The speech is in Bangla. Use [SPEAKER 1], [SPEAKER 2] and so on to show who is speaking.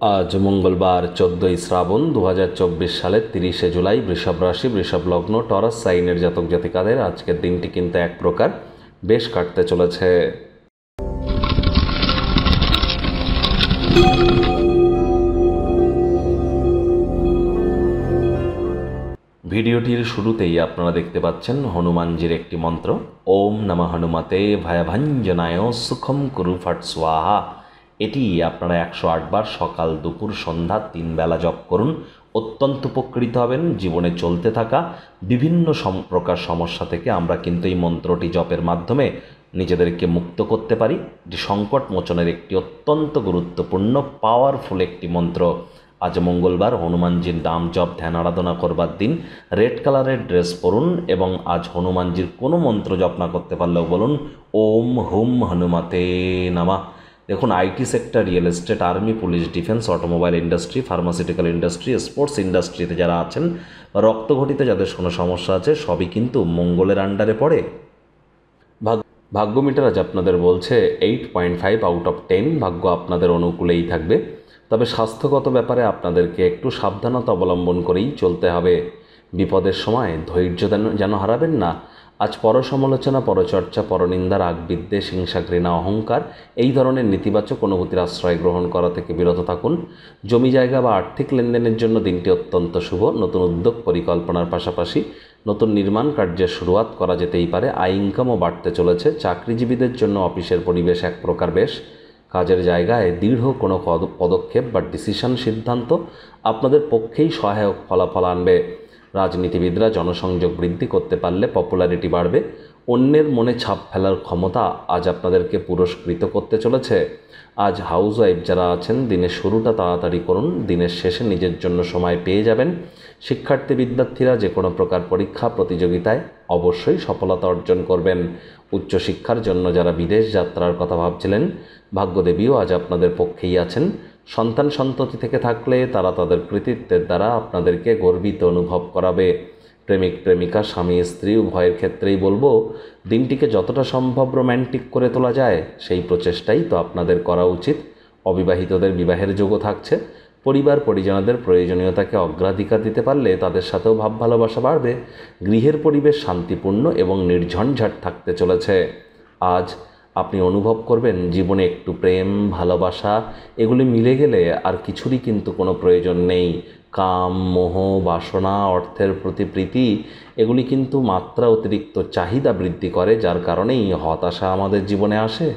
[SPEAKER 1] আজ মঙ্গলবার 14ই শ্রাবণ 2024 সালের 30শে জুলাই। বৃষভ রাশি, বৃষভ লগ্ন, টরাস সাইনের জাতক জাতিকাদের আজকের দিনটি কিন্তু এক প্রকার বেশ কাটতে চলেছে। ভিডিওটির শুরুতেই আপনারা দেখতে পাচ্ছেন হনুমানজির একটি মন্ত্র, ওম নমঃ হনুমতে ভয়ভঞ্জনায় সুখম কুরু ফট স্বাহা। এটি আপনারা 108 বার সকাল দুপুর সন্ধ্যা 3 বেলা জপ করুন, অত্যন্ত উপকৃত হবেন। জীবনে চলতে থাকা বিভিন্ন প্রকার সমস্যা থেকে আমরা কিন্তু এই মন্ত্রটি জপের মাধ্যমে নিজেদেরকে মুক্ত করতে পারি। এটি সংকট মোচনের একটি অত্যন্ত গুরুত্বপূর্ণ পাওয়ারফুল একটি মন্ত্র। আজ মঙ্গলবার, হনুমানজির নাম জপ ধ্যান আরাধনা করবার দিন। রেড কালারের ড্রেস পরুন এবং আজ হনুমানজির কোনো মন্ত্র জপ না করতে পারলেও বলুন ওম হুম হনুমতে নমঃ। দেখুন, IT sector, real estate, army, police, defence, automobile industry, pharmaceutical industry, sports ইন্ডাস্ট্রিতে যারা আছেন, রক্তঘটিত যাদের কোনো সমস্যা আছে, সবই কিন্তু মঙ্গলের আন্ডারে পড়ে। ভাগ্য মিটার আজ আপনাদের বলছে 8.5 আউট অফ 10। ভাগ্য আপনাদের অনুকূলেই থাকবে, তবে স্বাস্থ্যগত ব্যাপারে আপনাদেরকে একটু সাবধানতা অবলম্বন করেই চলতে হবে। বিপদের সময় ধৈর্য যেন হারাবেন না। আজ পরসমালোচনা, পরচর্চা, পরনিন্দা, রাগ, বিদ্বেষ, হিংসা, ঘৃণা, অহংকার এই ধরনের নেতিবাচক অনুভূতির আশ্রয় গ্রহণ করা থেকে বিরত থাকুন। জমি জায়গা বা আর্থিক লেনদেনের জন্য দিনটি অত্যন্ত শুভ। নতুন উদ্যোগ পরিকল্পনার পাশাপাশি নতুন নির্মাণ কার্যের শুরুয়াত করা যেতেই পারে। আয় ইনকামও বাড়তে চলেছে। চাকরিজীবীদের জন্য অফিসের পরিবেশ এক প্রকার বেশ। কাজের জায়গায় দৃঢ় কোনো পদক্ষেপ বা ডিসিশন সিদ্ধান্ত আপনাদের পক্ষেই সহায়ক ফলাফল আনবে। রাজনীতিবিদরা জনসংযোগ বৃদ্ধি করতে পারলে পপুলারিটি বাড়বে। অন্যের মনে ছাপ ফেলার ক্ষমতা আজ আপনাদেরকে পুরস্কৃত করতে চলেছে। আজ হাউসওয়াইফ যারা আছেন, দিনের শুরুটা তাড়াতাড়ি করুন, দিনের শেষে নিজের জন্য সময় পেয়ে যাবেন। শিক্ষার্থী বিদ্যার্থীরা যে কোনো প্রকার পরীক্ষা প্রতিযোগিতায় অবশ্যই সফলতা অর্জন করবেন। উচ্চশিক্ষার জন্য যারা বিদেশ যাত্রার কথা ভাবছিলেন, ভাগ্যদেবীও আজ আপনাদের পক্ষেই আছেন। সন্তান সন্ততি থেকে থাকলে তারা তাদের কৃতিত্বের দ্বারা আপনাদেরকে গর্বিত অনুভব করাবে। প্রেমিক প্রেমিকা, স্বামী স্ত্রী উভয়ের ক্ষেত্রেই বলবো, দিনটিকে যতটা সম্ভব রোম্যান্টিক করে তোলা যায় সেই প্রচেষ্টাই তো আপনাদের করা উচিত। অবিবাহিতদের বিবাহের যোগও থাকছে। পরিবার পরিজনদের প্রয়োজনীয়তাকে অগ্রাধিকার দিতে পারলে তাদের সাথেও ভাব ভালোবাসা বাড়বে। গৃহের পরিবেশ শান্তিপূর্ণ এবং নির্ঝঞ্ঝাট থাকতে চলেছে। আজ আপনি অনুভব করবেন জীবনে একটু প্রেম, ভালোবাসা এগুলি মিলে গেলে আর কিছুরই কিন্তু কোনো প্রয়োজন নেই। কাম, মোহ, বাসনা, অর্থের প্রতি প্রীতি এগুলি কিন্তু মাত্রা অতিরিক্ত চাহিদা বৃদ্ধি করে, যার কারণেই হতাশা আমাদের জীবনে আসে।